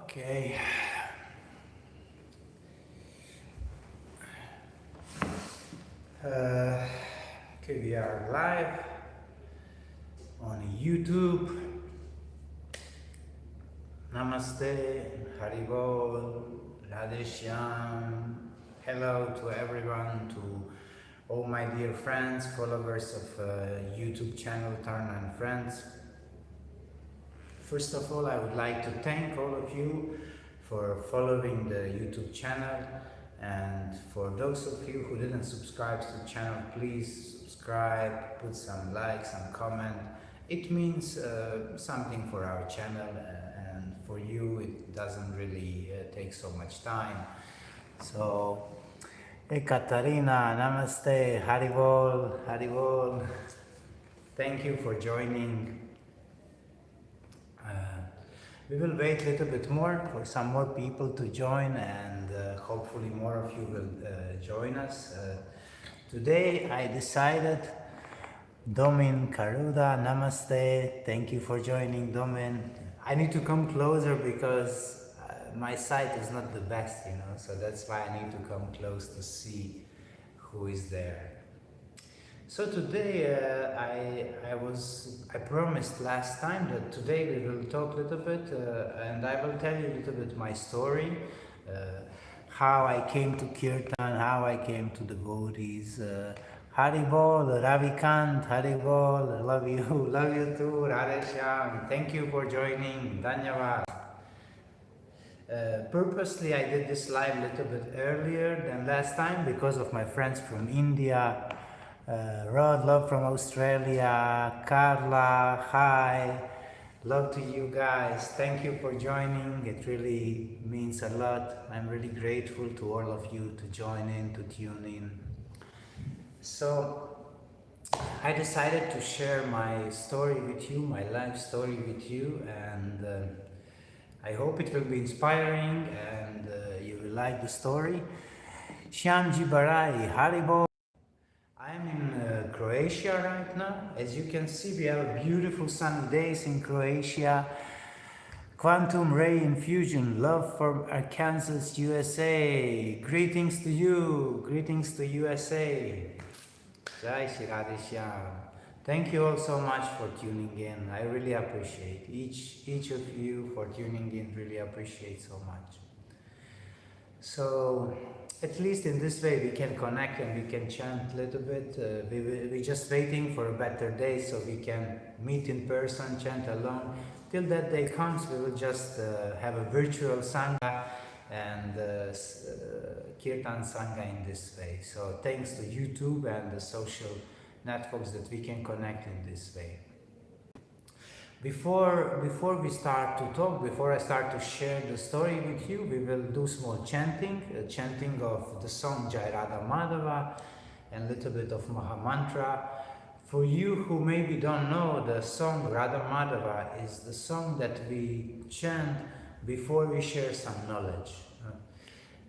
Okay. Okay, we are live on YouTube. Namaste, Haribol, Radheshyam. Hello to everyone, to all my dear friends, followers of YouTube channel Tarana and Friends. First of all, I would like to thank all of you for following the YouTube channel, and for those of you who didn't subscribe to the channel, please subscribe, put some like, some comment. It means something for our channel, and for you it doesn't really take so much time. So, hey Katarina, namaste, Haribol, Haribol. Thank you for joining. We will wait a little bit more for some more people to join, and hopefully more of you will join us. Today I decided, Domin Karuda, namaste, thank you for joining, Domin. I need to come closer because my sight is not the best, so that's why I need to come close to see who is there. So today I promised last time that today we will talk a little bit, and I will tell you a little bit my story, how I came to Kirtan, how I came to devotees. Haribol, Ravikant, Haribol, love you too, Radheshyam. Thank you for joining, Dhanyavad. Purposely I did this live a little bit earlier than last time because of my friends from India. Rod, love from Australia. Carla, hi. Love to you guys. Thank you for joining. It really means a lot. I'm really grateful to all of you to join in, to tune in. So, I decided to share my story with you, my life story with you, and I hope it will be inspiring and you will like the story. Shyamji Barai, Haribo. I'm in Croatia right now. As you can see, we have beautiful sunny days in Croatia. Quantum ray infusion, love from Arkansas, USA. Greetings to you, greetings to USA. Jai Shri Radheshyam. Thank you all so much for tuning in. I really appreciate each of you for tuning in. Really appreciate so much. So, at least in this way we can connect and we can chant a little bit. We're just waiting for a better day so we can meet in person, chant alone. Till that day comes, we will just have a virtual Sangha and Kirtan Sangha in this way. So thanks to YouTube and the social networks that we can connect in this way. Before we start to talk, before I start to share the story with you, we will do small chanting, chanting of the song Jai Radha Madhava and a little bit of Maha Mantra. For you who maybe don't know, the song Radha Madhava is the song that we chant before we share some knowledge.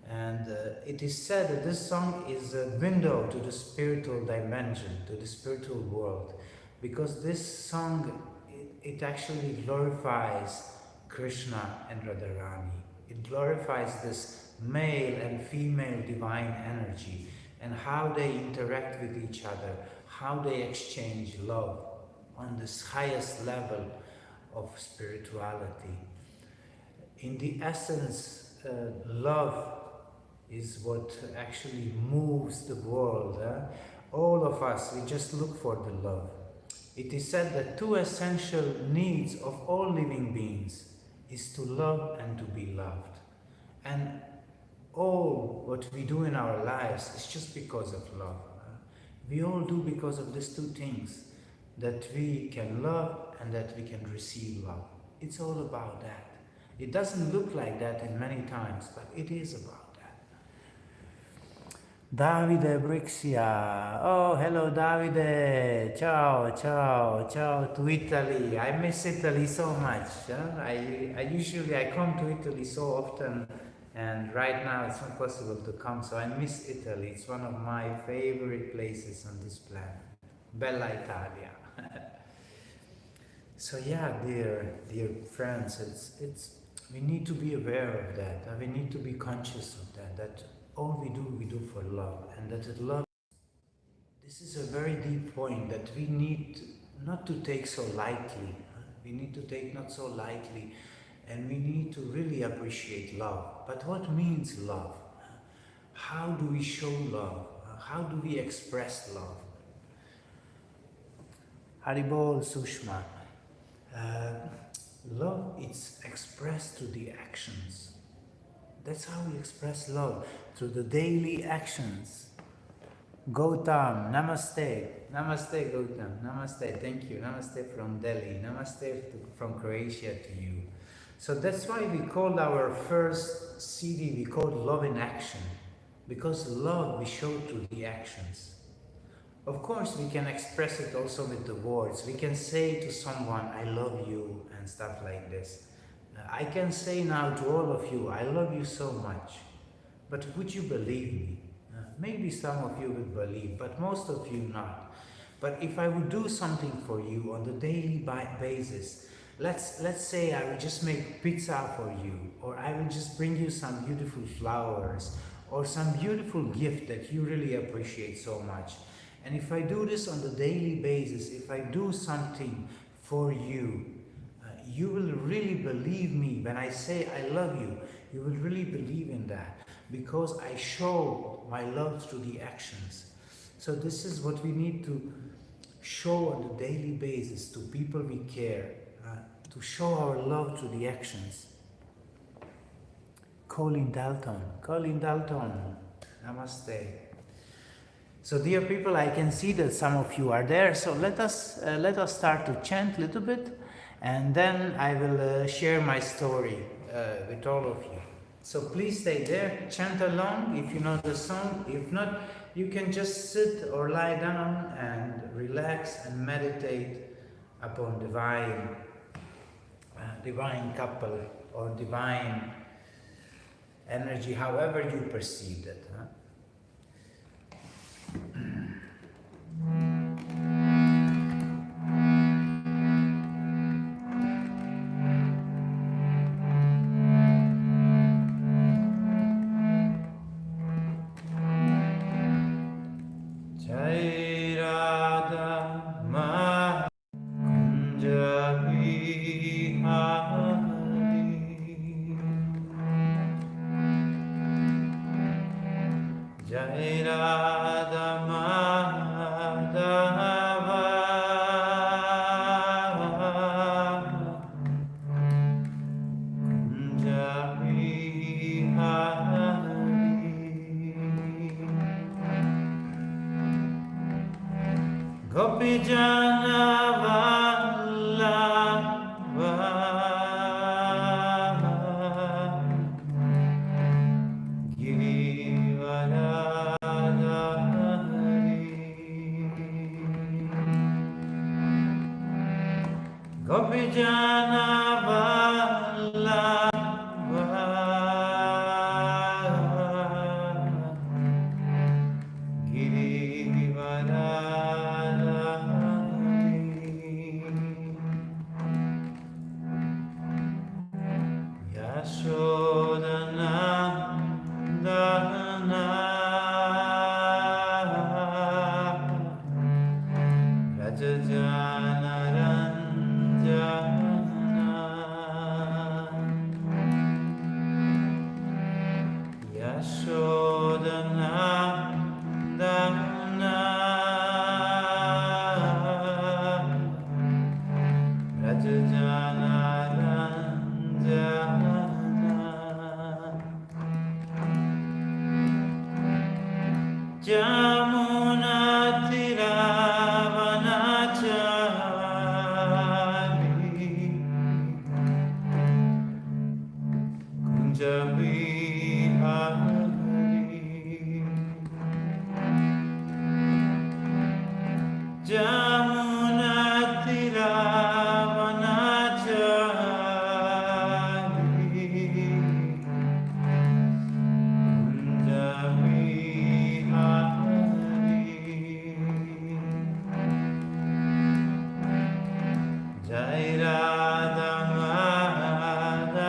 And it is said that this song is a window to the spiritual dimension, to the spiritual world, because this song it actually glorifies Krishna and Radharani. It glorifies this male and female divine energy and how they interact with each other, how they exchange love on this highest level of spirituality. In the essence, love is what actually moves the world. All of us, we just look for the love. It is said that two essential needs of all living beings is to love and to be loved. And all what we do in our lives is just because of love. We all do because of these two things, that we can love and that we can receive love. It's all about that. It doesn't look like that in many times, but it is about Davide Brixia. Oh, hello Davide. Ciao, ciao, ciao to Italy. I miss Italy so much. I come to Italy so often, and right now it's not possible to come, so I miss Italy. It's one of my favorite places on this planet. Bella Italia. So yeah, dear friends, it's We need to be aware of that, and we need to be conscious of that, that all we do for love, and that love, this is a very deep point that we need not to take so lightly. We need to take not so lightly, and we need to really appreciate love. But what means love? How do we show love? How do we express love? Haribol Sushma. Love is expressed through the actions. That's how we express love, through the daily actions. Gautam, namaste. Namaste, Gautam. Namaste, thank you. Namaste from Delhi. Namaste from Croatia to you. So that's why we called our first CD, we called Love in Action. Because love we show through the actions. Of course, we can express it also with the words. We can say to someone, I love you, and stuff like this. I can say now to all of you, I love you so much. But would you believe me? Maybe some of you would believe, but most of you not. But if I would do something for you on the daily basis, let's say I will just make pizza for you, or I will just bring you some beautiful flowers, or some beautiful gift that you really appreciate so much. And if I do this on the daily basis, if I do something for you, you will really believe me when I say I love you. You will really believe in that, because I show my love through the actions. So this is what we need to show on the daily basis to people we care, to show our love through the actions. Colin Dalton, namaste. So dear people, I can see that some of you are there, so let us start to chant a little bit, and then I will share my story with all of you. So please stay there, chant along if you know the song. If not, you can just sit or lie down and relax and meditate upon divine couple or divine energy, however you perceive it. Jai Radha Ma Kunja Vihari, Jai Radha Madhava, Kunja Vihari, Gopi Jana Vallabha, Gopi Jana Vallabha, Girivaradhari, Yashodanandana, Rajajana Yashodanandana, Rajajana Jamuna Tiravanachari, Kunja Vihari, Jamuna Tiravanachari, Kunja Jai Radha Madhava,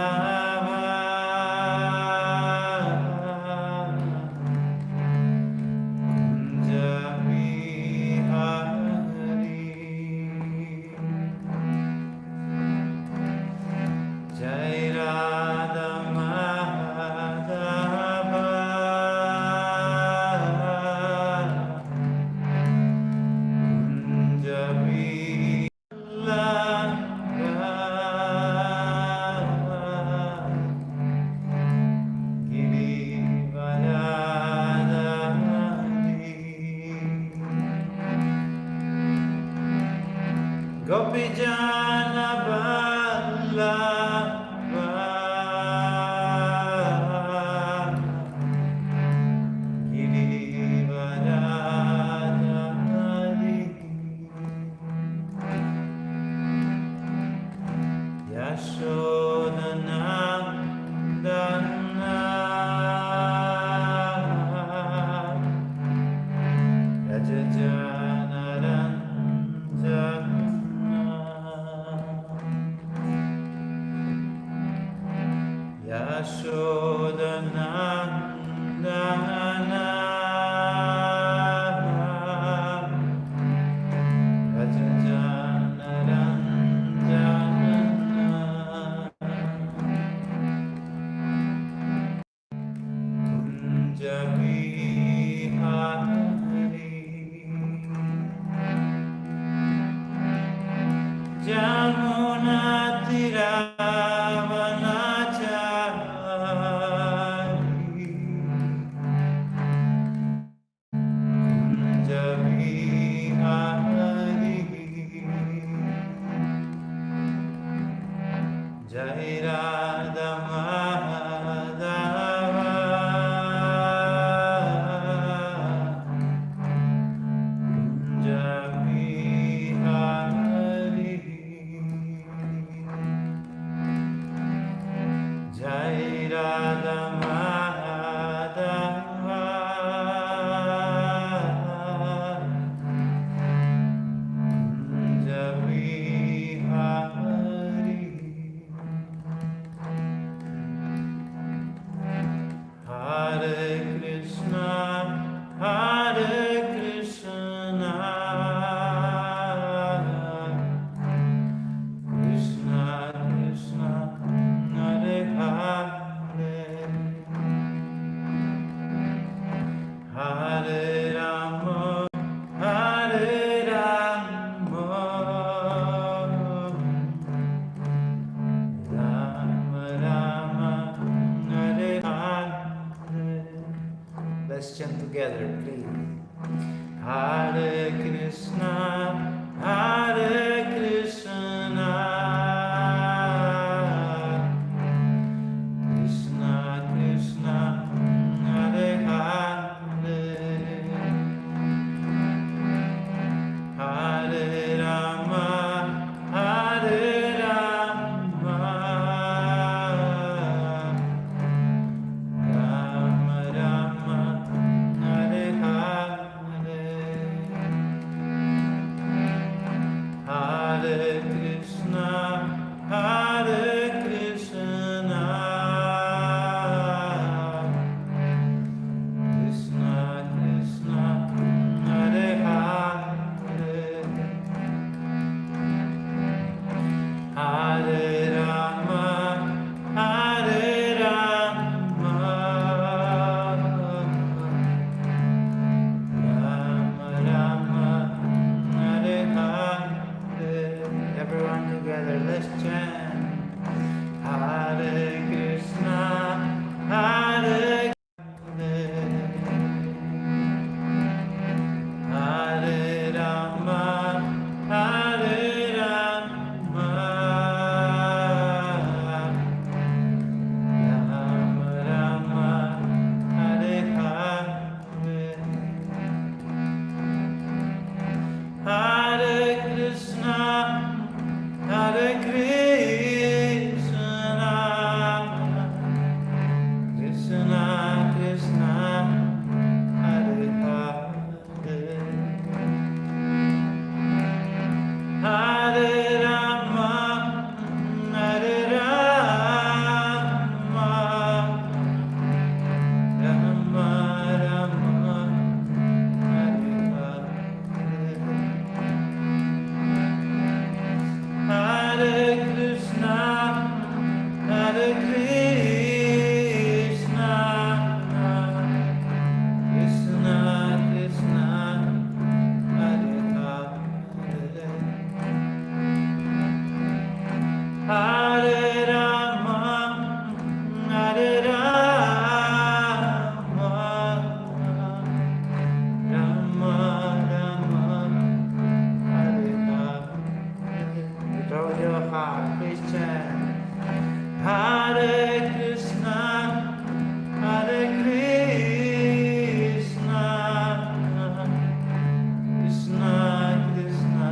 Let's chant together, please. Hare Krishna, Hare Krishna, Krishna Krishna, Hare Hare, Hare Rama, Hare Rama, Rama Rama, Hare Hare, Hare Krishna, Hare Krishna, Krishna Krishna, Hare Hare, Hare Rama, Hare Rama, Rama Rama, Hare Hare. Everyone together, let's chant. Hare Krishna, Hare Hare Rama, Hare Rama, Rama Rama, Hare Hare, Hare Krishna, Hare Krishna, Krishna Krishna, Hare Hare, Hare Rama, Hare Rama, Rama Rama, Hare Hare, Hare Krishna, Hare Krishna, Krishna Krishna, Hare Hare, Hare Rama, Hare Rama, Rama Rama, Hare Hare. Throw your heart, please chant. Hare Krishna, Hare Krishna, Krishna Krishna,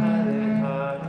Hare Hare,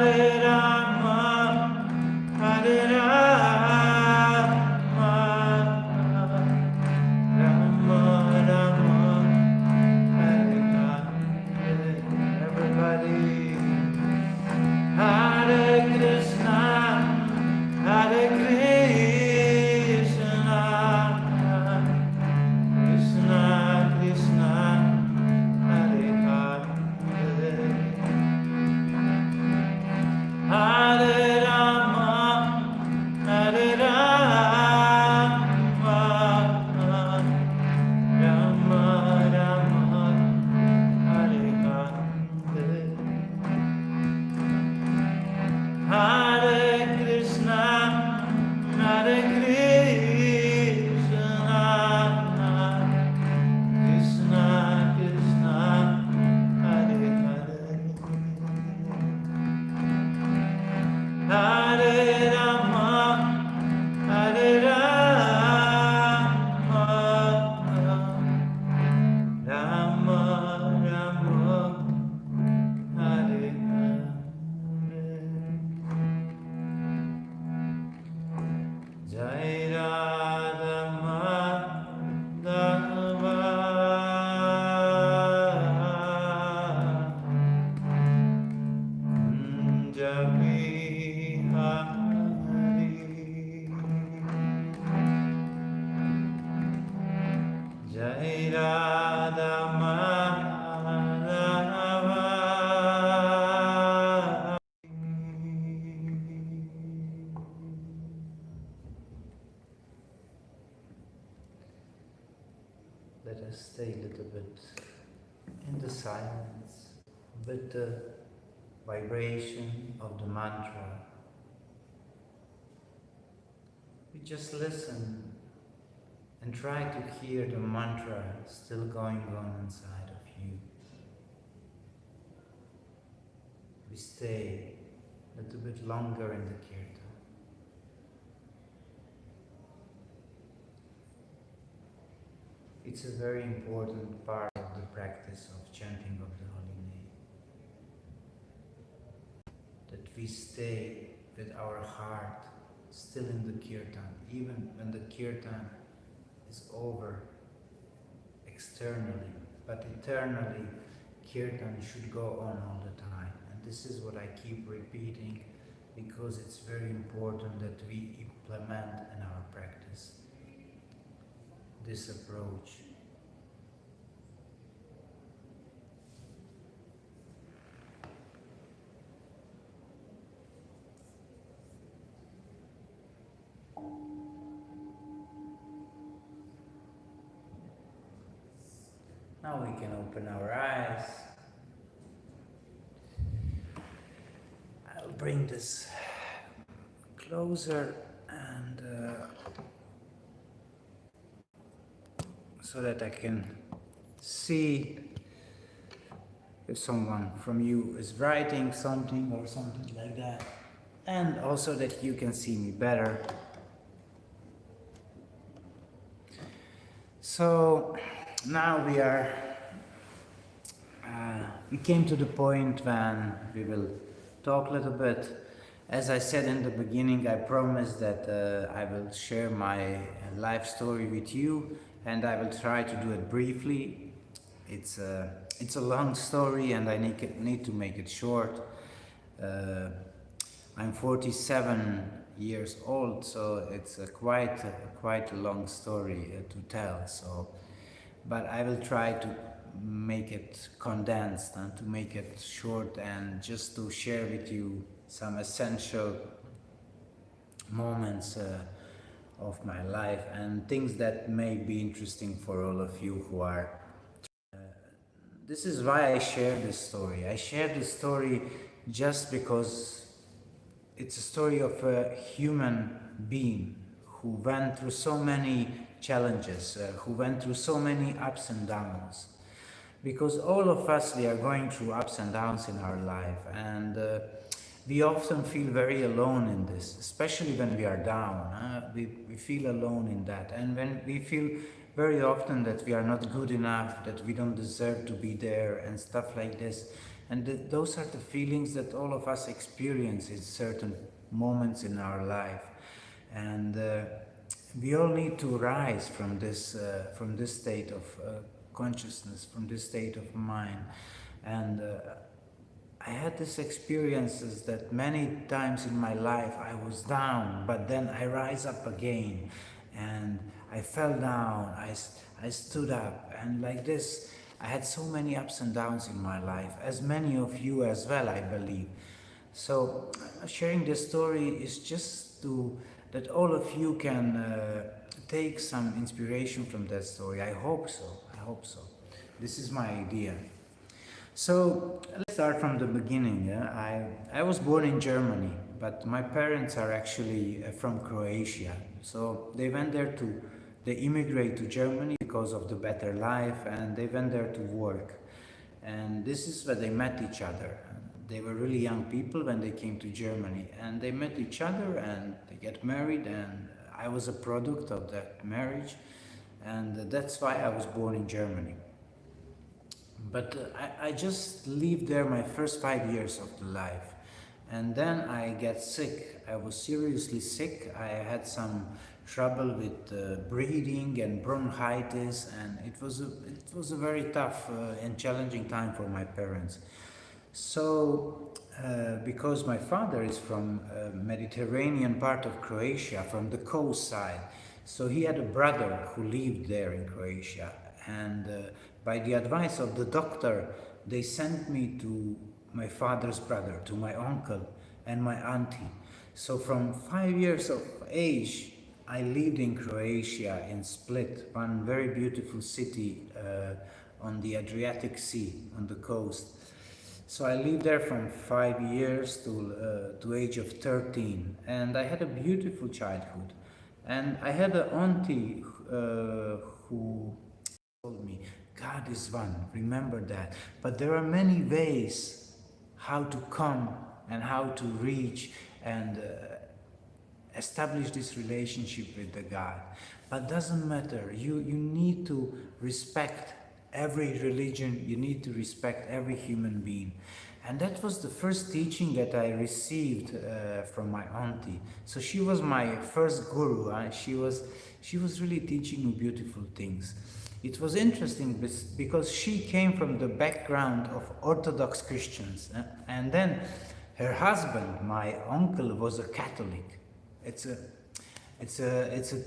Hare Rama, Hare Rama, Rama Rama, Hare Hare. Everybody. Hare Krishna, Hare Krishna, Krishna Krishna, Hare Hare, Hare Rama, Hare Rama, Rama Rama, Hare Hare. Hare Krishna, Hare Krishna, Krishna Krishna, Hare Hare, Hare Rama, Hare Rama, Rama Rama, Hare Hare. Jai Radha Madhava, Kunja Bihari, Jai Radha Madhava. Let us stay a little bit in the silence with the vibration of the mantra. We just listen and try to hear the mantra still going on inside of you. We stay a little bit longer in the kirtan. It's a very important part of the practice of chanting of the holy name. That we stay with our heart still in the kirtan, even when the kirtan is over externally, but internally kirtan should go on all the time. And this is what I keep repeating because it's very important that we implement in our practice this approach. Now we can open our eyes. I'll bring this closer and so that I can see if someone from you is writing something or something like that, and also that you can see me better. So now we came to the point when we will talk a little bit. As I said in the beginning, I promised that I will share my life story with you, and I will try to do it briefly. It's a long story and I need to make it short. I'm 47 years old, so it's quite a long story to tell. But I will try to make it condensed and to make it short, and just to share with you some essential moments of my life and things that may be interesting for all of you who are. This is why I share this story. I share this story just because it's a story of a human being who went through so many challenges, who went through so many ups and downs. Because all of us, we are going through ups and downs in our life, and we often feel very alone in this, especially when we are down. We feel alone in that, and when we feel very often that we are not good enough, that we don't deserve to be there and stuff like this. And those are the feelings that all of us experience in certain moments in our life. And we all need to rise from this state of consciousness, from this state of mind. And I had these experiences that many times in my life I was down, but then I rise up again, and I fell down, I stood up, and like this, I had so many ups and downs in my life, as many of you as well, I believe. So sharing this story is just that all of you can take some inspiration from that story. I hope so. I hope so. This is my idea. So let's start from the beginning. I was born in Germany, but my parents are actually from Croatia. So they immigrated to Germany because of the better life, and they went there to work. And this is where they met each other. They were really young people when they came to Germany, and they met each other and they get married, and I was a product of that marriage, and that's why I was born in Germany. But I just lived there my first 5 years of the life, and then I get sick. I was seriously sick. I had some trouble with breathing and bronchitis, and it was a very tough and challenging time for my parents. So because my father is from Mediterranean part of Croatia, from the coast side, so he had a brother who lived there in Croatia, and by the advice of the doctor, they sent me to my father's brother, to my uncle and my auntie. So from 5 years of age, I lived in Croatia, in Split, one very beautiful city on the Adriatic Sea, on the coast. So I lived there from 5 years to age of 13, and I had a beautiful childhood. And I had an auntie who told me, God is one, remember that. But there are many ways how to come and how to reach and establish this relationship with the God. But doesn't matter, you need to respect every religion, you need to respect every human being. And that was the first teaching that I received from my auntie. So she was my first guru. She was really teaching me beautiful things. It was interesting because she came from the background of Orthodox Christians, and then her husband, my uncle, was a Catholic. It's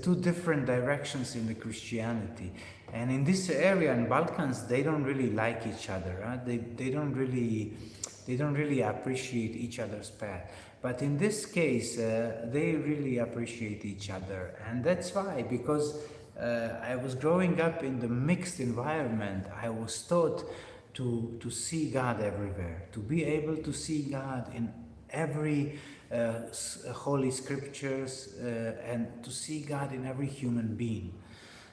two different directions in the Christianity, and in this area in Balkans they don't really like each other. They don't really appreciate each other's path. But in this case, they really appreciate each other, and that's why, because I was growing up in the mixed environment. I was taught to see God everywhere, to be able to see God in every holy scriptures, and to see God in every human being.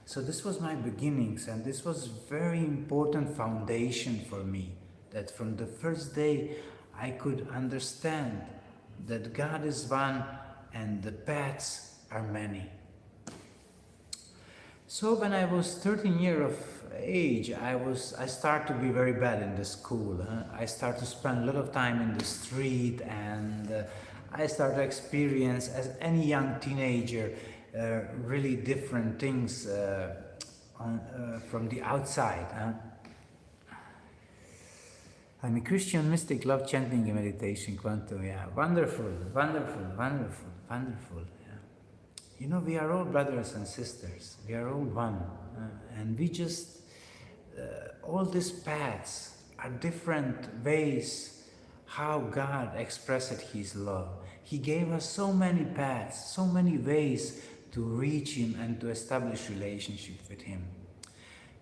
So this was my beginnings, and this was very important foundation for me, that from the first day I could understand that God is one and the paths are many. So when I was 13 years of age, I started to be very bad in the school. I started to spend a lot of time in the street, and I started to experience, as any young teenager, really different things from the outside. I'm a Christian mystic, love chanting and meditation, quantum, yeah. Wonderful, wonderful, wonderful, wonderful. You know, we are all brothers and sisters. We are all one. And we just, all these paths are different ways how God expressed His love. He gave us so many paths, so many ways to reach Him and to establish relationship with Him.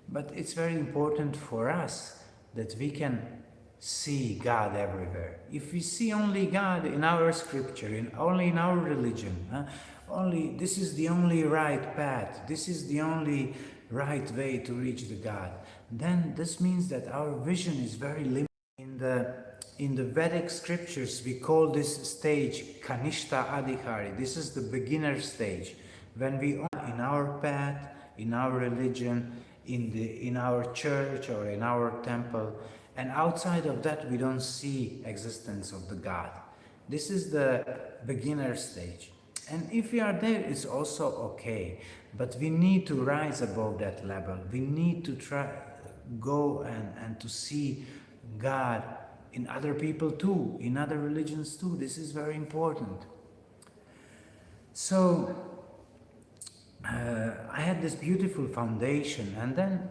But it's very important for us that we can see God everywhere. If we see only God in our scripture, only in our religion, only this is the only right path, this is the only right way to reach the God, then this means that our vision is very limited. In the Vedic scriptures, we call this stage Kanishta Adhikari. This is the beginner stage, when we are in our path, in our religion, in our church or in our temple, And outside of that, we don't see existence of the God. This is the beginner stage. And if we are there, it's also okay. But we need to rise above that level. We need to try go and to see God in other people too, in other religions too. This is very important. So I had this beautiful foundation, and then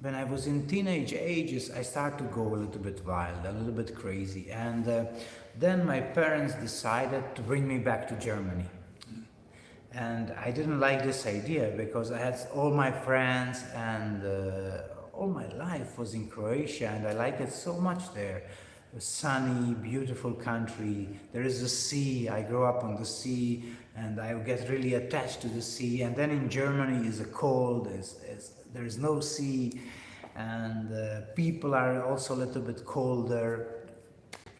when I was in teenage ages, I started to go a little bit wild, a little bit crazy, and then my parents decided to bring me back to Germany. And I didn't like this idea because I had all my friends and all my life was in Croatia, and I liked it so much there. A sunny, beautiful country. There is a sea. I grew up on the sea, and I get really attached to the sea. And then in Germany is a cold. There is no sea, and people are also a little bit colder.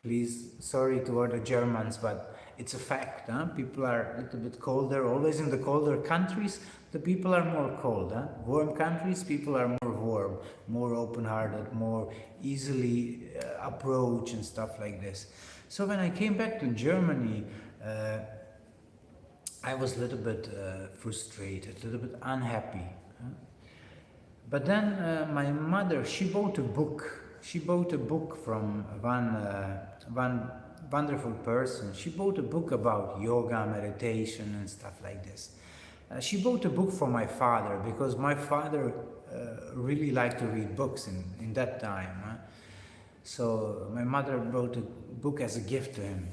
Please, sorry to all the Germans, but it's a fact. Huh? People are a little bit colder. Always in the colder countries, the people are more cold. Huh? Warm countries, people are more warm, more open-hearted, more easily approach and stuff like this. So when I came back to Germany, I was a little bit frustrated, a little bit unhappy. Huh? But then my mother, she bought a book. She bought a book from one wonderful person. She bought a book about yoga, meditation and stuff like this. She bought a book for my father because my father really liked to read books in that time. Huh? So my mother bought a book as a gift to him.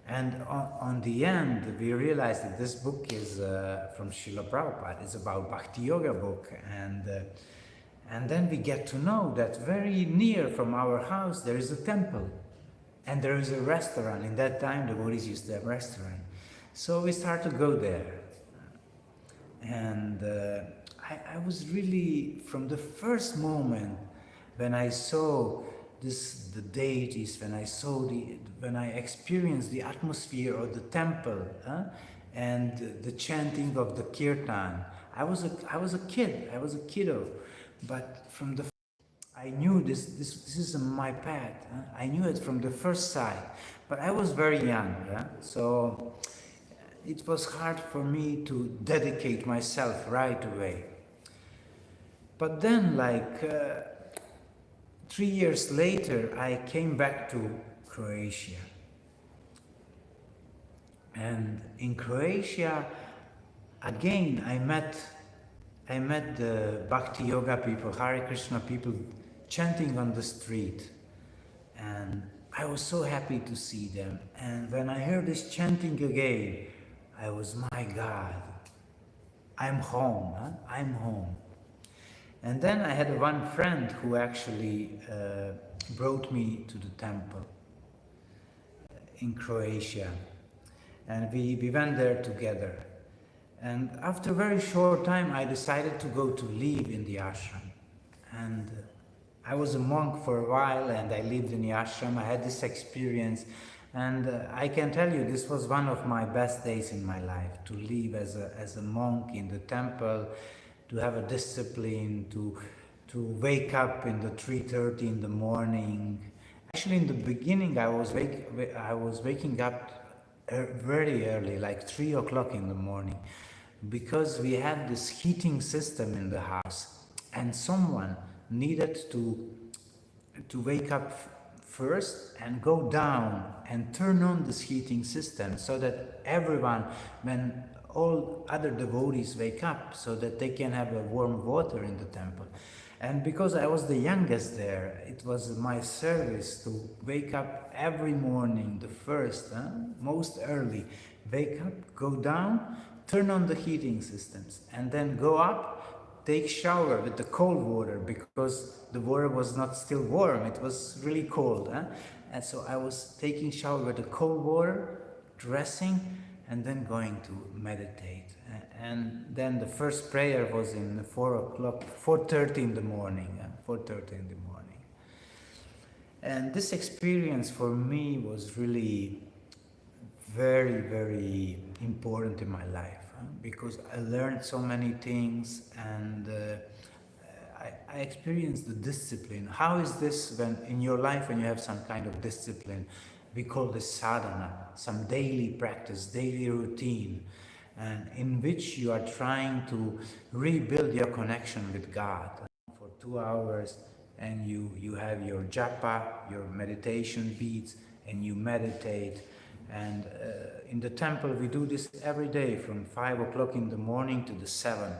And on the end, we realized that this book is from Srila Prabhupada. It's about Bhakti Yoga book. And then we get to know that very near from our house, there is a temple. And there is a restaurant. In that time, the devotees used to have a restaurant. So we started to go there. And I was really, from the first moment when I saw the deities, when I experienced the atmosphere of the temple and the chanting of the kirtan, I was a kiddo, but from the I knew this is my path. I knew it from the first sight, but I was very young, so it was hard for me to dedicate myself right away. But then, like 3 years later, I came back to Croatia. And in Croatia, again, I met the Bhakti Yoga people, Hare Krishna people, chanting on the street. And I was so happy to see them. And when I heard this chanting again, I was, my God, I'm home, I'm home. And then I had one friend who actually brought me to the temple in Croatia. And we went there together. And after a very short time, I decided to go to live in the ashram. And I was a monk for a while, and I lived in the ashram. I had this experience. And I can tell you, this was one of my best days in my life, to live as a monk in the temple, to have a discipline, to wake up in the 3:30 in the morning. Actually, in the beginning, I was waking up very early, like 3 o'clock in the morning, because we had this heating system in the house, and someone needed to wake up first and go down and turn on this heating system so that everyone, when all other devotees wake up, so that they can have a warm water in the temple. And because I was the youngest there, it was my service to wake up every morning, the first, most early, wake up, go down, turn on the heating systems, and then go up, take shower with the cold water, because the water was not still warm, it was really cold. And so I was taking shower with the cold water, dressing, and then going to meditate. And then the first prayer was in 4:30 in the morning, 4:30 in the morning. And this experience for me was really very, very important in my life, because I learned so many things, and I experienced the discipline. How is this when in your life when you have some kind of discipline? We call this sadhana, some daily practice, daily routine, and in which you are trying to rebuild your connection with God for 2 hours, and you have your japa, your meditation beats, and you meditate. And in the temple we do this every day from 5 o'clock in the morning to the 7.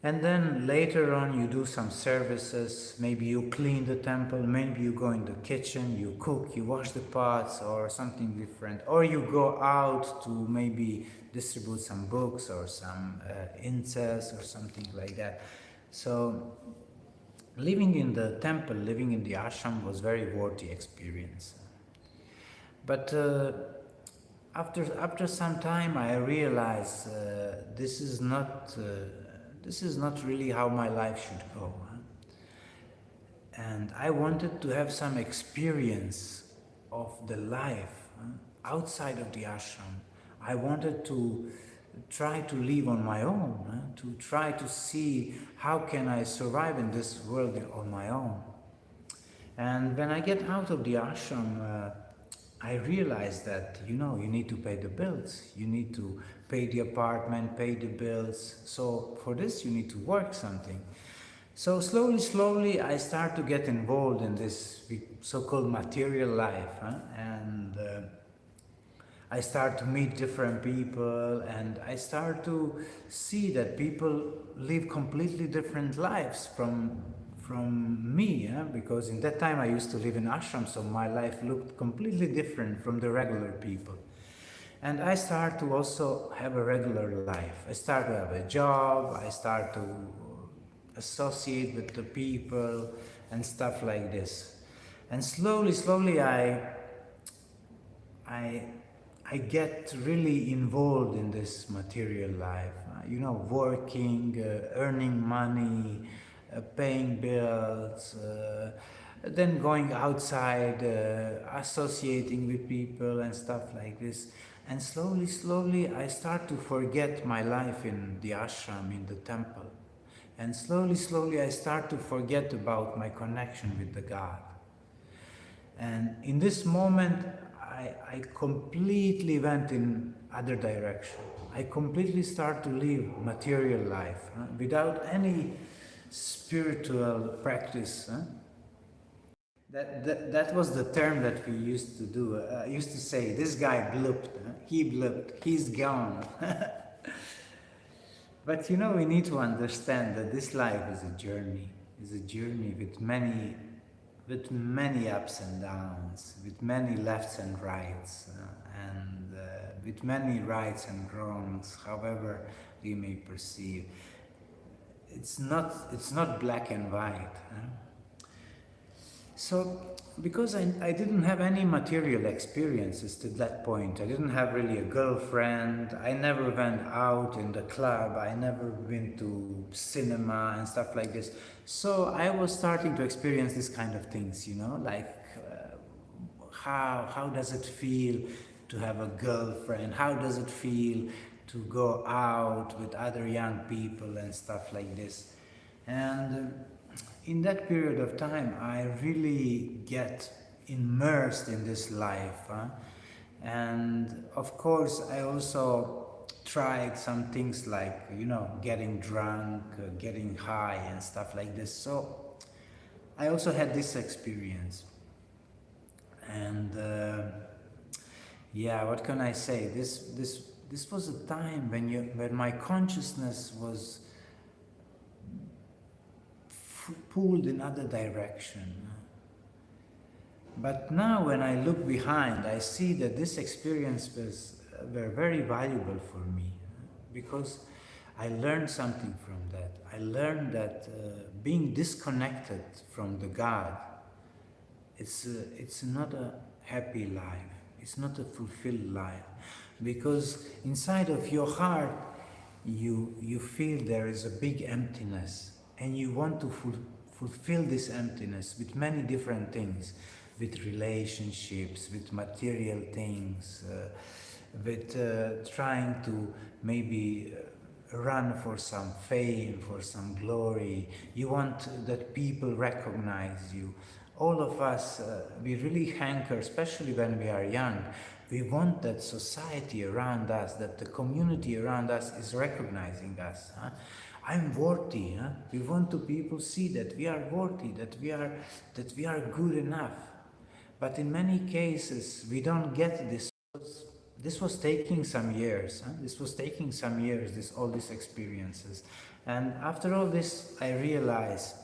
And then later on you do some services, maybe you clean the temple, maybe you go in the kitchen, you cook, you wash the pots or something different, or you go out to maybe distribute some books or some incense or something like that. So living in the temple, living in the ashram was very worthy experience. But after some time I realized this is not really how my life should go. And I wanted to have some experience of the life outside of the ashram. I wanted to try to live on my own, to try to see how can I survive in this world on my own. And when I get out of the ashram, I realized that, you need to pay the bills. You need to pay the apartment, pay the bills. So for this, you need to work something. So slowly, I start to get involved in this so-called material life. And I start to meet different people, and I start to see that people live completely different lives from me, because in that time I used to live in ashram, so my life looked completely different from the regular people. And I start to also have a regular life. I start to have a job, I start to associate with the people and stuff like this. And slowly I get really involved in this material life, working, earning money, paying bills, then going outside, associating with people and stuff like this. And slowly I start to forget my life in the ashram, in the temple. And slowly I start to forget about my connection with the God. And in this moment, I completely went in other direction. I completely start to live material life without any spiritual practice. That was the term that we used to do. Used to say, this guy blipped, he blipped, he's gone. But we need to understand that this life is a journey with many ups and downs, with many lefts and rights, and with many rights and wrongs, however we may perceive. It's not black and white. So, because I didn't have any material experiences to that point, I didn't have really a girlfriend, I never went out in the club, I never been to cinema and stuff like this. So I was starting to experience this kind of things, like how does it feel to have a girlfriend? How does it feel to go out with other young people and stuff like this? And in that period of time, I really get immersed in this life. And of course, I also tried some things like, getting drunk, getting high and stuff like this. So I also had this experience. And what can I say? This was a time when my consciousness was pulled in other direction. But now when I look behind, I see that this experience were very valuable for me, because I learned something from that. I learned that being disconnected from the God, it's not a happy life, it's not a fulfilled life, because inside of your heart you feel there is a big emptiness. And you want to fulfill this emptiness with many different things, with relationships, with material things, with trying to maybe run for some fame, for some glory. You want that people recognize you. All of us, we really hanker, especially when we are young, we want that society around us, that the community around us is recognizing us. Huh? I'm worthy. Huh? We want to people see that we are worthy, that we are good enough. But in many cases, we don't get this. This was taking some years. Huh? This was taking some years. All these experiences, and after all this, I realized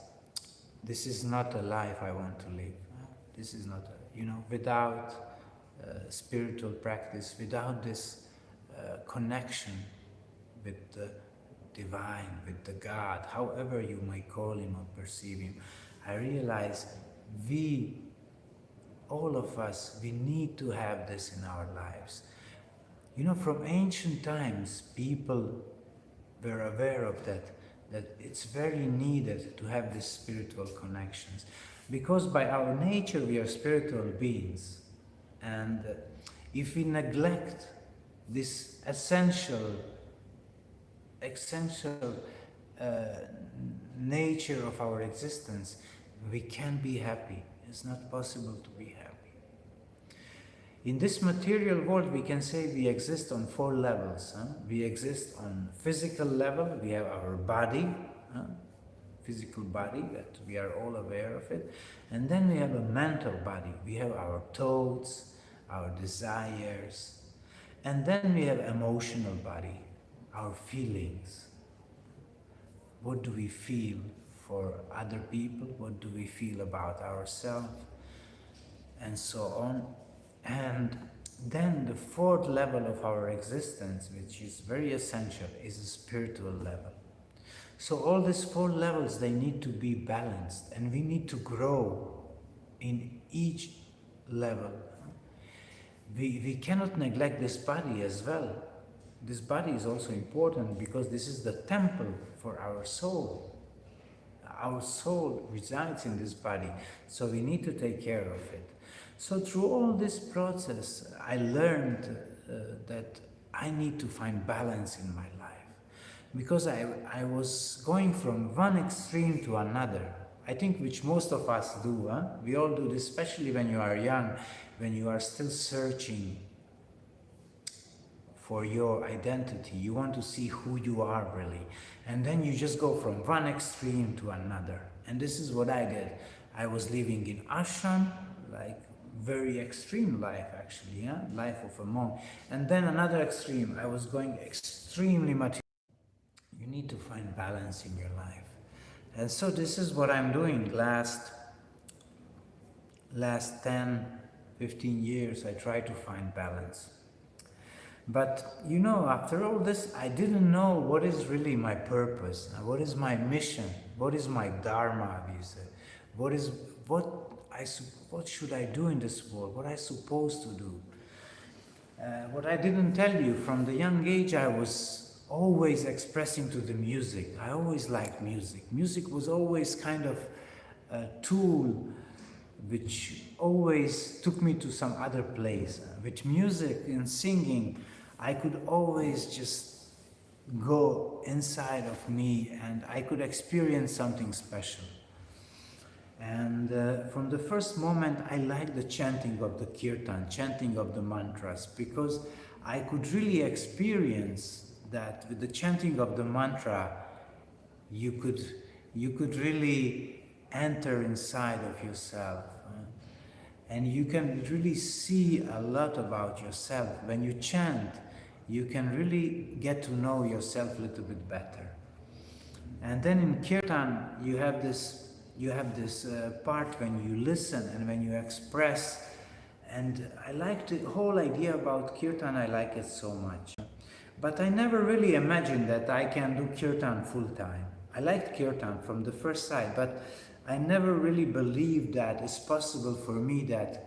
this is not a life I want to live. This is not, without spiritual practice, without this connection with the divine, with the God, however you may call him or perceive him, I realize all of us, we need to have this in our lives. From ancient times, people were aware of that it's very needed to have these spiritual connections. Because by our nature, we are spiritual beings. And if we neglect this essential nature of our existence, we can't be happy. It's not possible to be happy. In this material world, we can say we exist on 4 levels. We exist on physical level. We have our body, physical body, that we are all aware of it. And then we have a mental body. We have our thoughts, our desires. And then we have emotional body, our feelings. What do we feel for other people? What do we feel about ourselves? And so on. And then the 4th level of our existence, which is very essential, is a spiritual level. So all these 4 levels, they need to be balanced, and we need to grow in each level. We cannot neglect this body as well. This body is also important because this is the temple for our soul. Our soul resides in this body, so we need to take care of it. So through all this process, I learned that I need to find balance in my life. Because I was going from one extreme to another. I think which most of us do. We all do this, especially when you are young, when you are still searching for your identity. You want to see who you are really. And then you just go from one extreme to another. And this is what I did. I was living in ashram, like very extreme life actually, life of a monk. And then another extreme, I was going extremely material. You need to find balance in your life. And so this is what I'm doing. Last 10, 15 years, I try to find balance. But after all this, I didn't know what is really my purpose, what is my mission, what is my dharma, we say. What should I do in this world? What am I supposed to do? What I didn't tell you, from the young age, I was always expressing to the music. I always liked music. Music was always kind of a tool which always took me to some other place. With music and singing, I could always just go inside of me and I could experience something special. And from the first moment, I liked the chanting of the kirtan, chanting of the mantras, because I could really experience that with the chanting of the mantra, you could really enter inside of yourself. And you can really see a lot about yourself. When you chant, you can really get to know yourself a little bit better. And then in kirtan, you have this part when you listen and when you express. And I like the whole idea about kirtan, I like it so much. But I never really imagined that I can do kirtan full time. I liked kirtan from the first sight, but I never really believed that it's possible for me that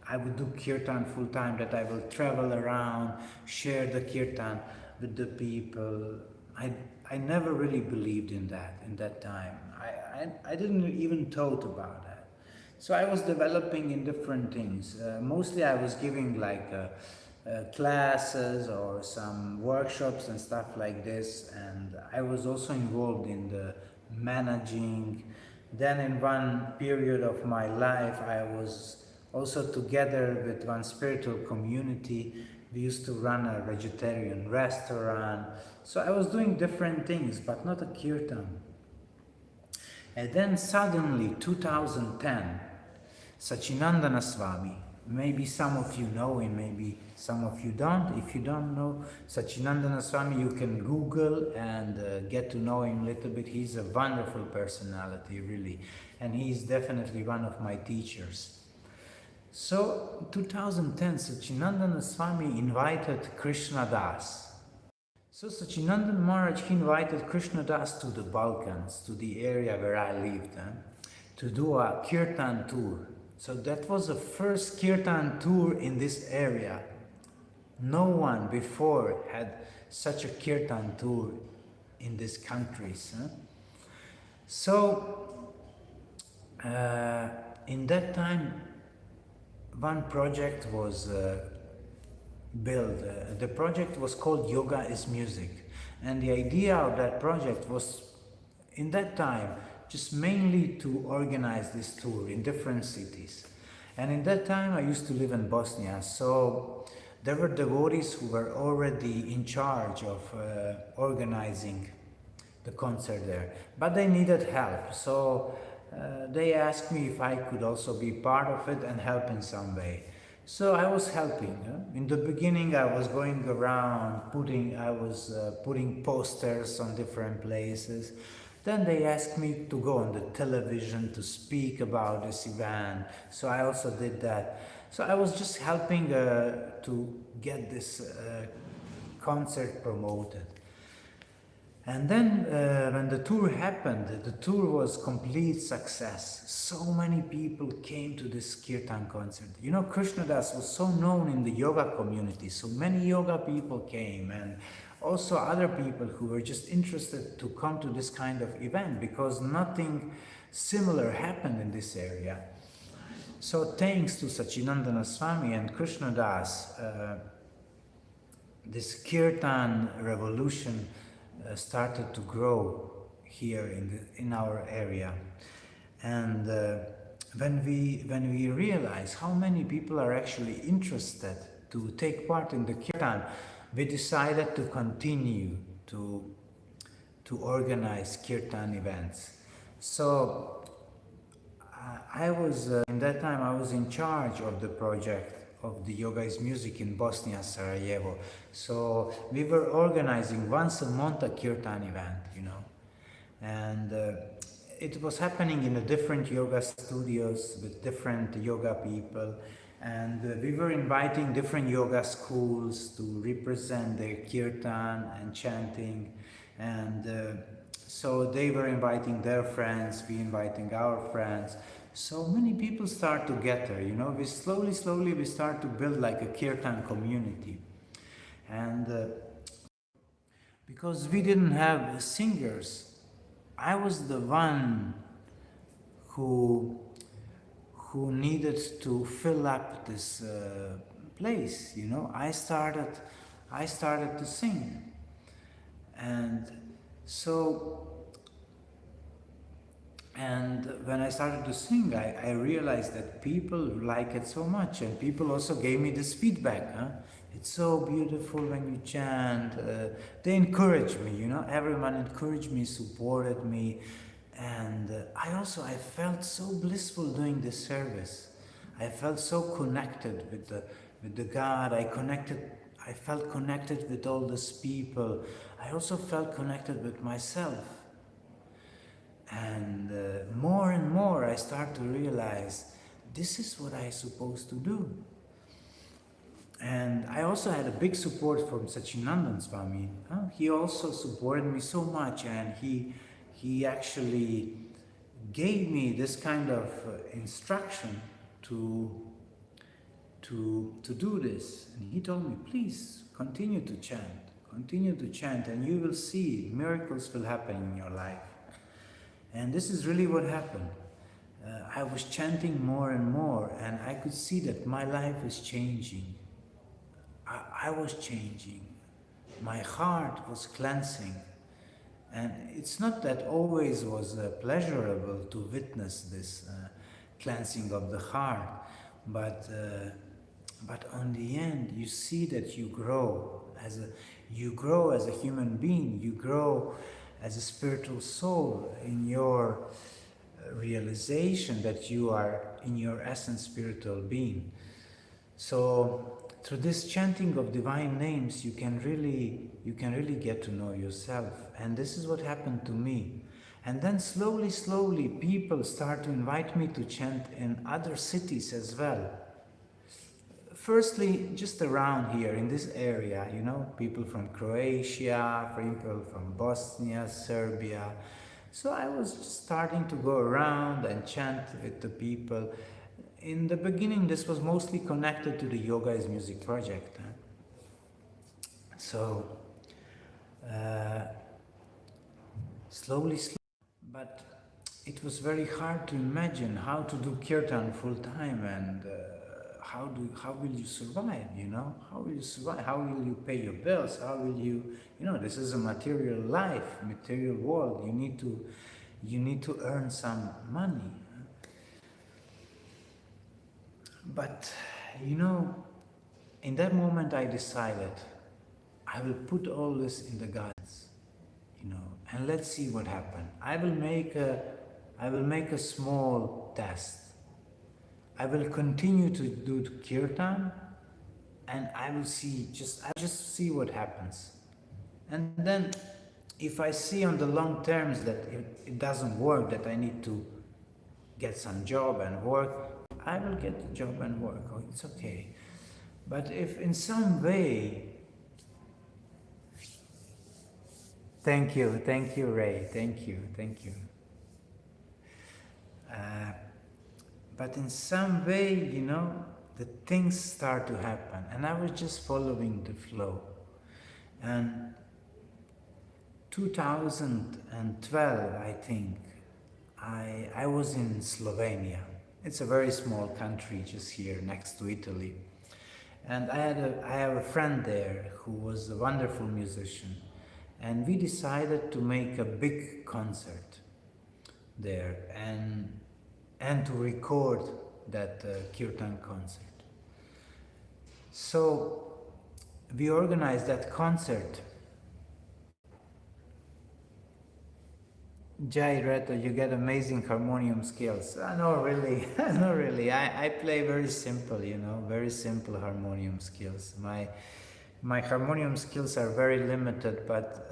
I would do kirtan full time, that I will travel around, share the kirtan with the people. I never really believed in that time. I didn't even thought about that. So I was developing in different things. Mostly I was giving like classes or some workshops and stuff like this, and I was also involved in the managing. Then in one period of my life I was also together with one spiritual community. We used to run a vegetarian restaurant, so I was doing different things but not a kirtan. And then suddenly 2010, Sachinandana Swami, maybe some of you know him, maybe some of you don't. If you don't know Sachinandana Swami, you can Google and get to know him a little bit. He's a wonderful personality, really, and he's definitely one of my teachers. So 2010, Sachinandana Swami invited Krishna Das. So Sachinandan Maharaj, he invited Krishna Das to the Balkans, to the area where I lived, to do a kirtan tour. So that was the first kirtan tour in this area. No one before had such a kirtan tour in these countries. So in that time, one project was built. The project was called Yoga is Music. And the idea of that project was, in that time, just mainly to organize this tour in different cities. And in that time I used to live in Bosnia, so there were devotees who were already in charge of organizing the concert there, but they needed help. So they asked me if I could also be part of it and help in some way. So I was helping. In the beginning I was going around putting posters on different places. Then they asked me to go on the television to speak about this event, so I also did that. So I was just helping to get this concert promoted. And then when the tour happened, the tour was complete success. So many people came to this kirtan concert. You know, Krishnadas was so known in the yoga community, so many yoga people came, and also other people who were just interested to come to this kind of event because nothing similar happened in this area. So thanks to Sachinandana Swami and Krishnadas, this kirtan revolution started to grow here in our area. And when we realize how many people are actually interested to take part in the kirtan, we decided to continue to organize kirtan events. So I was in that time I was in charge of the project of the Yoga is Music in Bosnia, Sarajevo. So we were organizing once a month a kirtan event, you know, and it was happening in the different yoga studios with different yoga people, and we were inviting different yoga schools to represent their kirtan and chanting, and so they were inviting their friends, we inviting our friends. So many people start together, you know, we slowly we start to build like a kirtan community. And because we didn't have singers, I was the one who needed to fill up this place, you know. I started to sing, and so when I started to sing, I realized that people like it so much, and people also gave me this feedback. It's so beautiful when you chant. They encouraged me, you know, everyone encouraged me, supported me, and I felt so blissful doing this service. I felt so connected with the God. I felt connected with all these people. I also felt connected with myself. And more and more I start to realize this is what I'm supposed to do. And I also had a big support from Sachinandan Swami. He also supported me so much, and he actually gave me this kind of instruction to do this. And he told me, please continue to chant, and you will see miracles will happen in your life. And this is really what happened. I was chanting more and more, and I could see that my life is changing. I was changing. My heart was cleansing. And it's not that always was pleasurable to witness this cleansing of the heart, but on the end, you see that you grow as a human being, you grow as a spiritual soul in your realization that you are in your essence spiritual being. So through this chanting of divine names, you can really get to know yourself. And this is what happened to me. And then slowly, people start to invite me to chant in other cities as well. Firstly, just around here in this area, people from Croatia, people from Bosnia, Serbia. So I was starting to go around and chant with the people. In the beginning, this was mostly connected to the Yoga is Music project. So, slowly, but it was very hard to imagine how to do kirtan full time and how will you survive, How will you survive? How will you pay your bills? How will you, this is a material life, material world. You need to earn some money. But, in that moment I decided I will put all this in the gods, and let's see what happens. I will make a small test. I will continue to do kirtan, and I will just see what happens. And then if I see on the long terms that it doesn't work, that I need to get some job and work, I will get the job and work. Oh, it's okay. But if in some way, thank you, Ray, thank you. But in some way, the things start to happen, and I was just following the flow. And 2012, I think, I was in Slovenia. It's a very small country just here next to Italy. And I have a friend there who was a wonderful musician. And we decided to make a big concert there and to record that kirtan concert. So we organized that concert. Jai Reta, you get amazing harmonium skills. No, really, no, really. I play very simple, very simple harmonium skills. My harmonium skills are very limited, but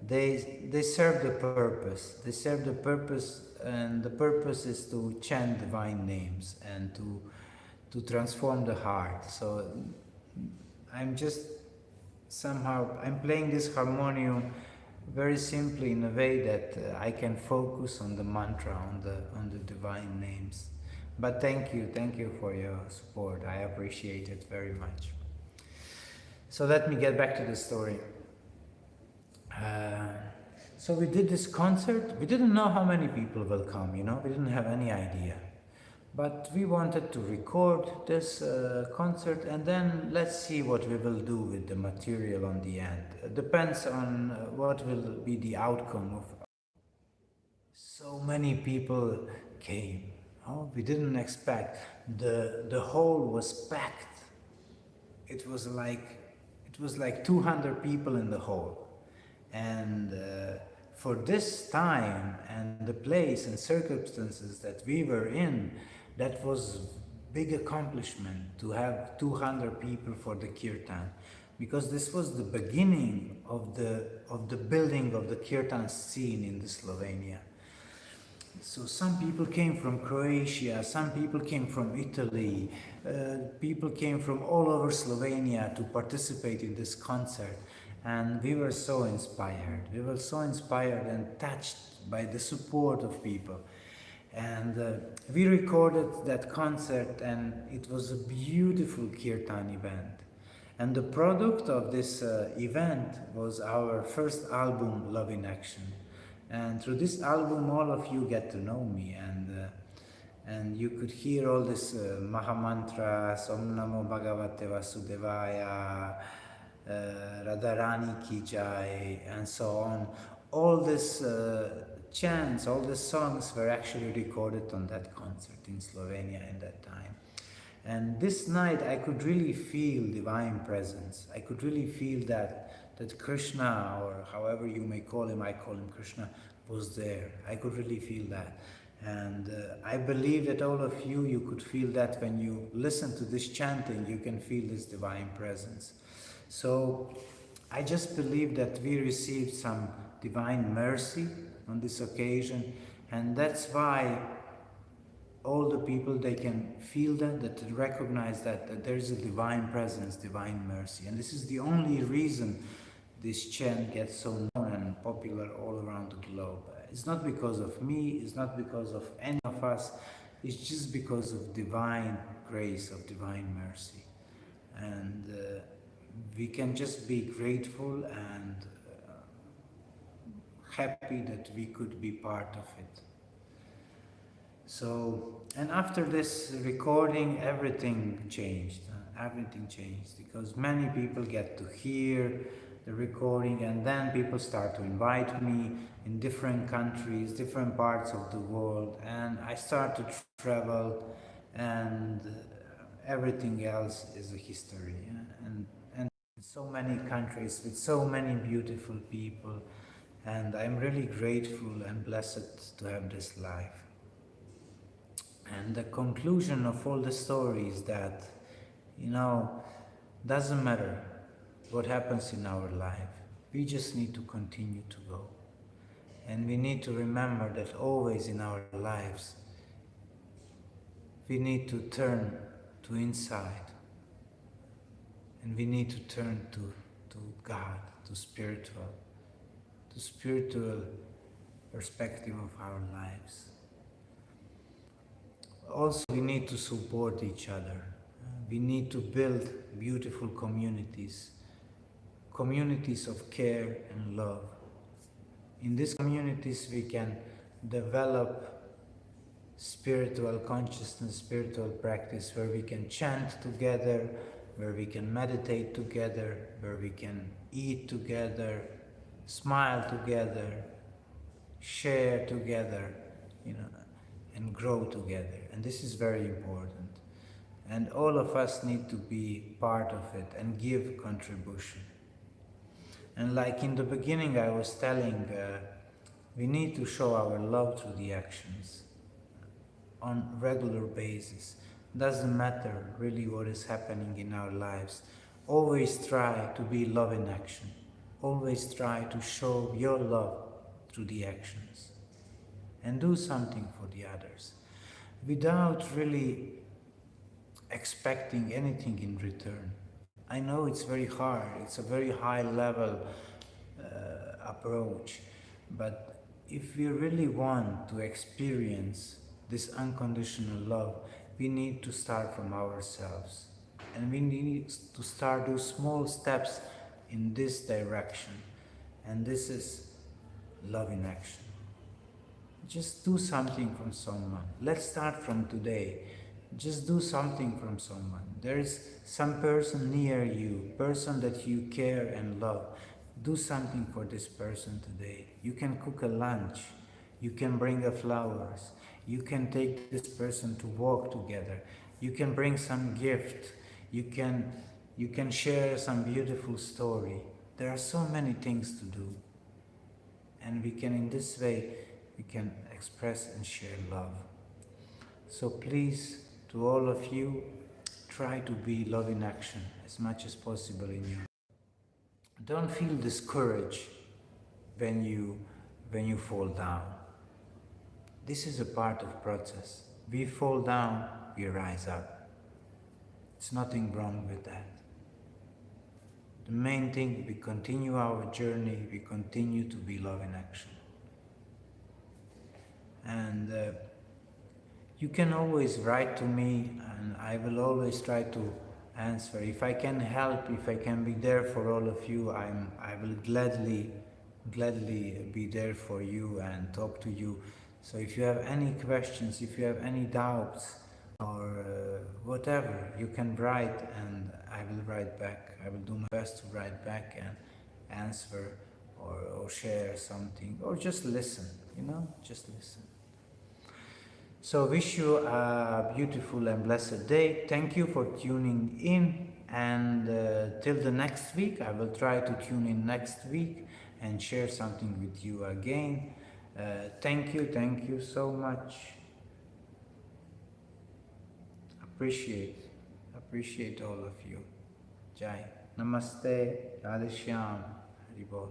they serve the purpose. They serve the purpose, and the purpose is to chant divine names and to transform the heart. So I'm playing this harmonium very simply in a way that I can focus on the mantra, on the divine names. But thank you for your support. I appreciate it very much. So let me get back to the story. So we did this concert. We didn't know how many people will come, we didn't have any idea. But we wanted to record this concert, and then let's see what we will do with the material on the end. It depends on what will be the outcome of. So many people came. Oh, we didn't expect. The hall was packed. It was like 200 people in the hall. And for this time and the place and circumstances that we were in, that was big accomplishment to have 200 people for the kirtan, because this was the beginning of the building of the kirtan scene in the Slovenia. So some people came from Croatia, some people came from Italy, people came from all over Slovenia to participate in this concert. And we were so inspired. We were so inspired and touched by the support of people. And we recorded that concert, and it was a beautiful kirtan event. And the product of this event was our first album, Love in Action. And through this album, all of you get to know me, and you could hear all this Mahamantras, Om Namo Bhagavate Vasudevaya, Radharani Ki Jai, and so on. All these chants, all the songs were actually recorded on that concert in Slovenia in that time. And this night I could really feel divine presence. I could really feel that Krishna, or however you may call him, I call him Krishna, was there. I could really feel that. And I believe that all of you, you could feel that when you listen to this chanting, you can feel this divine presence. So I just believe that we received some divine mercy on this occasion, and that's why all the people, they can feel that they recognize that there is a divine presence, divine mercy. And this is the only reason this chant gets so known and popular all around the globe. It's not because of me, it's not because of any of us, it's just because of divine grace, of divine mercy. And we can just be grateful and happy that we could be part of it. So, and after this recording, everything changed. Everything changed because many people get to hear the recording, and then people start to invite me in different countries, different parts of the world, and I start to travel, and everything else is a history. And so many countries with so many beautiful people, and I'm really grateful and blessed to have this life. And the conclusion of all the stories that, doesn't matter what happens in our life, we just need to continue to go. And we need to remember that always in our lives, we need to turn to inside. And we need to turn to God, to spiritual perspective of our lives. Also, we need to support each other. We need to build beautiful communities of care and love. In these communities, we can develop spiritual consciousness, spiritual practice, where we can chant together, where we can meditate together, where we can eat together, smile together, share together, and grow together. And this is very important. And all of us need to be part of it and give contribution. And like in the beginning I was telling, we need to show our love through the actions on regular basis. Doesn't matter really what is happening in our lives. Always try to be love in action. Always try to show your love through the actions. And do something for the others without really expecting anything in return. I know it's very hard, it's a very high level approach, but if we really want to experience this unconditional love, we need to start from ourselves, and we need to start do small steps in this direction, and this is love in action. Just do something from someone. Let's start from today. Just do something from someone. There is some person near you, person that you care and love. Do something for this person today. You can cook a lunch. You can bring a flowers. You can take this person to walk together. You can bring some gift. You can share some beautiful story. There are so many things to do. And we can, in this way, we can express and share love. So please, to all of you, try to be love in action as much as possible in you. Don't feel discouraged when you fall down. This is a part of process. We fall down, we rise up. There's nothing wrong with that. The main thing, we continue our journey, we continue to be love in action. And you can always write to me, and I will always try to answer. If I can help, if I can be there for all of you, I will gladly be there for you and talk to you. So if you have any questions, if you have any doubts, or whatever, you can write and I will write back. I will do my best to write back and answer or share something, or just listen, just listen. So wish you a beautiful and blessed day. Thank you for tuning in, and till the next week, I will try to tune in next week and share something with you again. Thank you so much. Appreciate all of you. Jai. Namaste. Radhe Shyam. Hari Bol.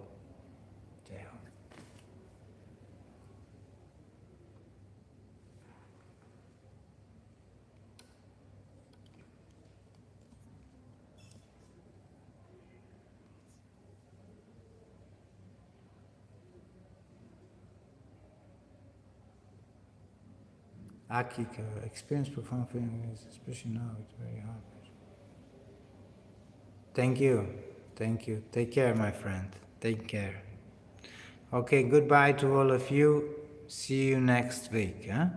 Jai Ho. Akika, experience profound feelings, especially now, it's very hard. Thank you. Take care, my friend. Take care. Okay, goodbye to all of you. See you next week. Huh?